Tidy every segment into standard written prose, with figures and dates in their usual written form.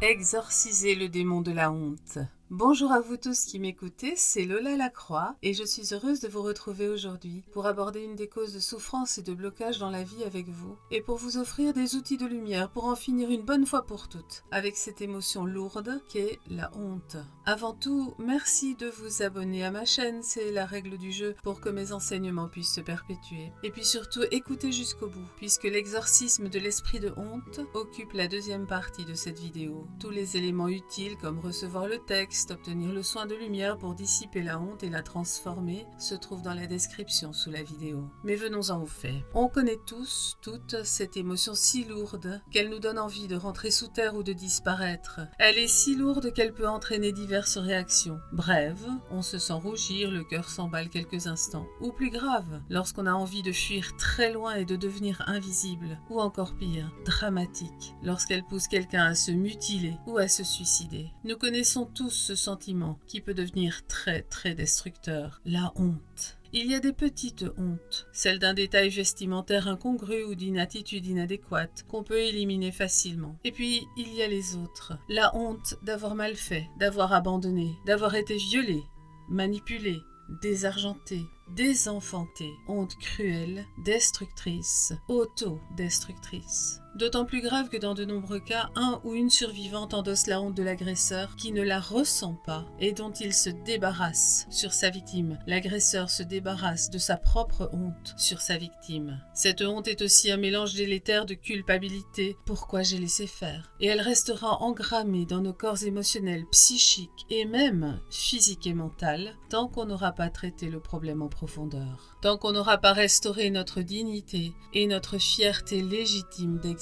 Exorciser le démon de la honte. Bonjour à vous tous qui m'écoutez, c'est Lola Lacroix et je suis heureuse de vous retrouver aujourd'hui pour aborder une des causes de souffrance et de blocage dans la vie avec vous et pour vous offrir des outils de lumière pour en finir une bonne fois pour toutes avec cette émotion lourde qu'est la honte. Avant tout, merci de vous abonner à ma chaîne, c'est la règle du jeu pour que mes enseignements puissent se perpétuer. Et puis surtout, écoutez jusqu'au bout puisque l'exorcisme de l'esprit de honte occupe la deuxième partie de cette vidéo. Tous les éléments utiles comme recevoir le texte, obtenir le soin de lumière pour dissiper la honte et la transformer se trouve dans la description sous la vidéo. Mais venons-en aux faits. On connaît tous, toute cette émotion si lourde qu'elle nous donne envie de rentrer sous terre ou de disparaître. Elle est si lourde qu'elle peut entraîner diverses réactions. Brève, on se sent rougir, le cœur s'emballe quelques instants. Ou plus grave, lorsqu'on a envie de fuir très loin et de devenir invisible. Ou encore pire, dramatique, lorsqu'elle pousse quelqu'un à se mutiler ou à se suicider. Nous connaissons tous ce sentiment qui peut devenir très destructeur, la honte. Il y a des petites hontes, celles d'un détail vestimentaire incongru ou d'une attitude inadéquate qu'on peut éliminer facilement. Et puis, il y a les autres. La honte d'avoir mal fait, d'avoir abandonné, d'avoir été violé, manipulé, désargenté, désenfanté, honte cruelle, destructrice, autodestructrice. D'autant plus grave que dans de nombreux cas, un ou une survivante endosse la honte de l'agresseur qui ne la ressent pas et dont il se débarrasse sur sa victime. L'agresseur se débarrasse de sa propre honte sur sa victime. Cette honte est aussi un mélange délétère de culpabilité. Pourquoi j'ai laissé faire? Et elle restera engrammée dans nos corps émotionnels, psychiques et même physiques et mentales tant qu'on n'aura pas traité le problème en profondeur. Tant qu'on n'aura pas restauré notre dignité et notre fierté légitime d'exister.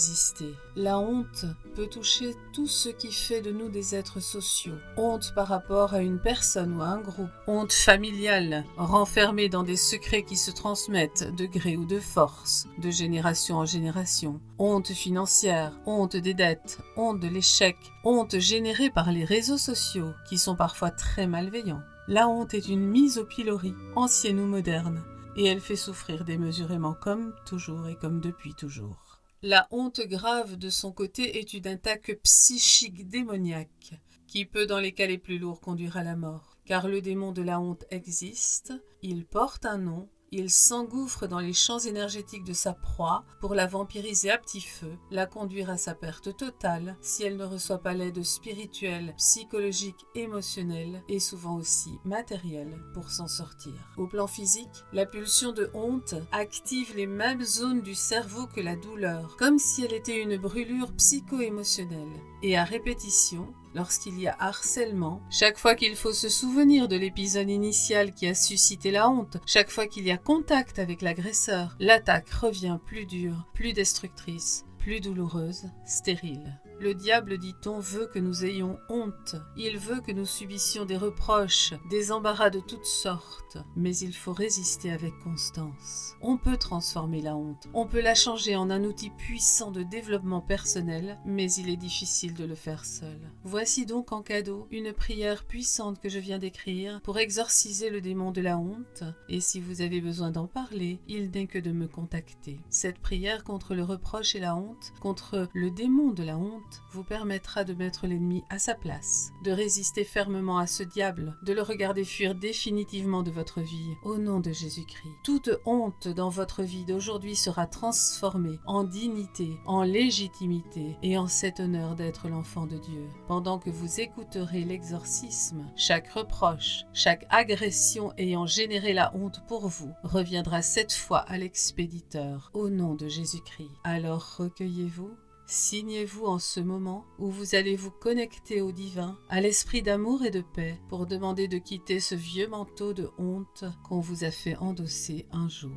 La honte peut toucher tout ce qui fait de nous des êtres sociaux. Honte par rapport à une personne ou à un groupe. Honte familiale, renfermée dans des secrets qui se transmettent de gré ou de force, de génération en génération. Honte financière, honte des dettes, honte de l'échec, honte générée par les réseaux sociaux qui sont parfois très malveillants. La honte est une mise au pilori, ancienne ou moderne, et elle fait souffrir démesurément comme toujours et comme depuis toujours. La honte grave de son côté est une attaque psychique démoniaque qui peut dans les cas les plus lourds conduire à la mort. Car le démon de la honte existe, il porte un nom, il s'engouffre dans les champs énergétiques de sa proie pour la vampiriser à petit feu, la conduire à sa perte totale si elle ne reçoit pas l'aide spirituelle, psychologique, émotionnelle et souvent aussi matérielle pour s'en sortir. Au plan physique, la pulsion de honte active les mêmes zones du cerveau que la douleur, comme si elle était une brûlure psycho-émotionnelle. Et à répétition, lorsqu'il y a harcèlement, chaque fois qu'il faut se souvenir de l'épisode initial qui a suscité la honte, chaque fois qu'il y a contact avec l'agresseur, l'attaque revient plus dure, plus destructrice, plus douloureuse, stérile. Le diable, dit-on, veut que nous ayons honte. Il veut que nous subissions des reproches, des embarras de toutes sortes. Mais il faut résister avec constance. On peut transformer la honte. On peut la changer en un outil puissant de développement personnel, mais il est difficile de le faire seul. Voici donc en cadeau une prière puissante que je viens d'écrire pour exorciser le démon de la honte. Et si vous avez besoin d'en parler, il n'est que de me contacter. Cette prière contre le reproche et la honte, contre le démon de la honte, vous permettra de mettre l'ennemi à sa place, de résister fermement à ce diable, de le regarder fuir définitivement de votre vie, au nom de Jésus-Christ. Toute honte dans votre vie d'aujourd'hui sera transformée en dignité, en légitimité et en cet honneur d'être l'enfant de Dieu. Pendant que vous écouterez l'exorcisme, chaque reproche, chaque agression ayant généré la honte pour vous reviendra cette fois à l'expéditeur, au nom de Jésus-Christ. Alors recueillez-vous, signez-vous en ce moment où vous allez vous connecter au divin, à l'esprit d'amour et de paix, pour demander de quitter ce vieux manteau de honte qu'on vous a fait endosser un jour.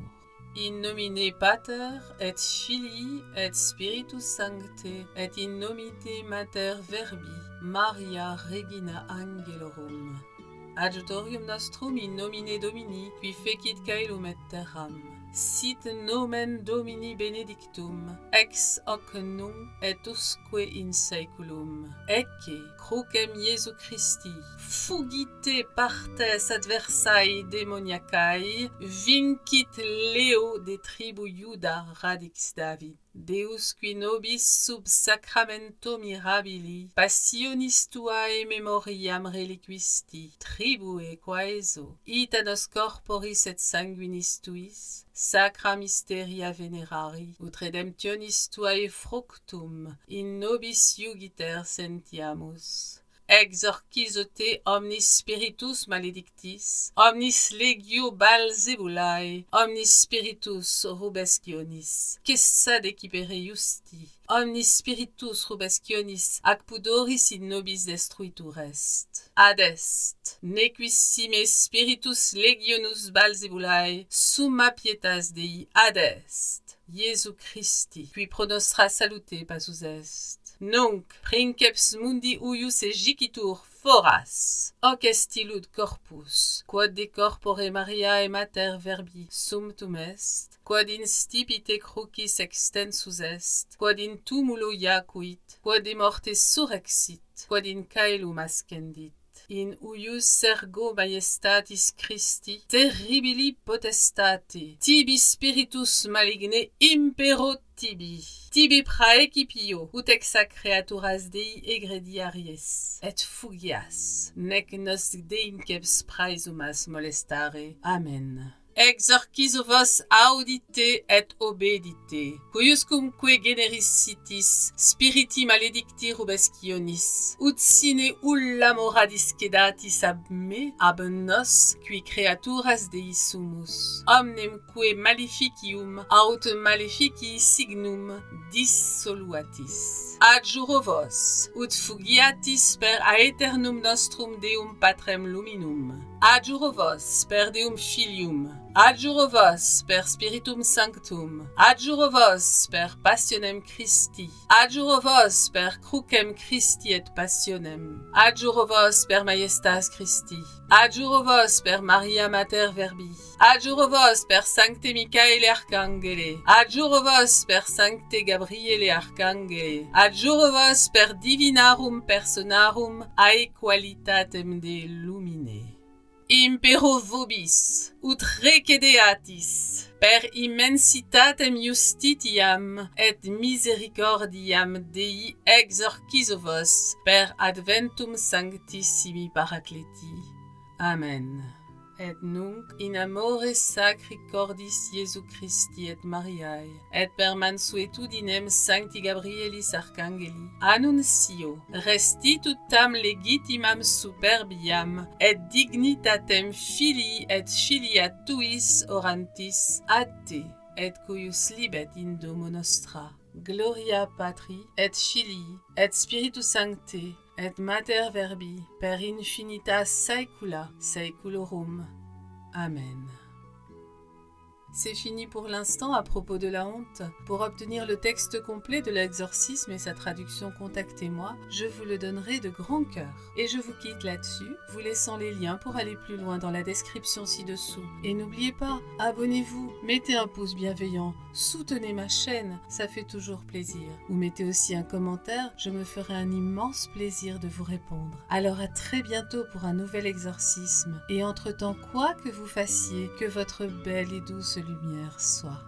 In nomine Pater et Filii et Spiritus Sancte et in nomine Mater Verbi, Maria Regina Angelorum. Adjutorium nostrum in nomine Domini, qui fecit caelum et terram. Sit nomen Domini benedictum, ex hoc nunc et usque in saeculum. Ecce, crucem Iesu Christi, fugite partes adversae demoniacae, vincit Leo de tribu Iuda radix David. Deus qui nobis sub sacramento mirabili, passionis tuae memoriam reliquisti, tribue quaeso, ita nos corporis et sanguinis tuis, sacra mysteria venerari, ut redemptionis tuae fructum, in nobis iugiter sentiamus. Exorcizo te omnis spiritus maledictis, omnis legio Beelzebulae, omnis spiritus rubescionis, cessa decipere justi, omnis spiritus rubescionis ac pudoris in nobis destruitur est. Adest, nequissime spiritus legionus Beelzebulae, summa pietas Dei adest. Iesu Christi, qui pro nostra salute pasus est. Nunc, princeps mundi uius ejicitur foras, hoc est illud corpus, quod de corpore Mariae mater verbi sumptum est, quod in stipite crucis extensus est, quod in tumulo jacuit, quod de morte surrexit, quod in caelum ascendit. In uius ergo majestatis Christi, terribili potestate, tibi spiritus maligne impero tibi praecipio, ut exa creaturas Dei egrediaries, et fugias, nec nos deinceps praesumas molestare. Amen. Exorcizo vos audite et obedite, cuiuscumque generis sitis, spiriti maledicti rubescionis, ut sine ulla moradis cedatis ab me, ab nos, qui creaturas Dei sumus, omnemque maleficium, aut malefici signum dissoluatis. Adjuro vos, ut fugiatis per aeternum nostrum Deum Patrem luminum. Adjuro vos per Deum Filium. Adjuro vos per Spiritum Sanctum. Adjuro vos per passionem Christi. Adjuro vos per crucem Christi et passionem. Adjuro vos per majestas Christi. Adjuro vos per Maria Mater Verbi. Adjuro vos per Sancte Michaele Arcangele. Adjuro vos per Sancte Gabriele Arcangele. Adjuro vos per divinarum personarum aequalitatem de lumine. Impero vobis, ut recedeatis, per immensitatem justitiam et misericordiam Dei exorcizo vos per adventum sanctissimi Paracleti. Amen. Et nunc in amore sacri cordis Iesu Christi et Mariae, et per mansuetudinem Sancti Gabrielis Arcangeli, annuncio, restitut tam legitimam superbiam, et dignitatem filii et filia tuis orantis a te, et cuius libet in domo nostra. Gloria Patri, et Filii, et Spiritus Sancte, et Mater Verbi, per infinitas saecula saeculorum. Amen. C'est fini pour l'instant à propos de la honte. Pour obtenir le texte complet de l'exorcisme et sa traduction, contactez-moi, je vous le donnerai de grand cœur. Et je vous quitte là-dessus, vous laissant les liens pour aller plus loin dans la description ci-dessous. Et n'oubliez pas, abonnez-vous, mettez un pouce bienveillant, soutenez ma chaîne, ça fait toujours plaisir. Ou mettez aussi un commentaire, je me ferai un immense plaisir de vous répondre. Alors à très bientôt pour un nouvel exorcisme. Et entre-temps, quoi que vous fassiez, que votre belle et douce lumière soit.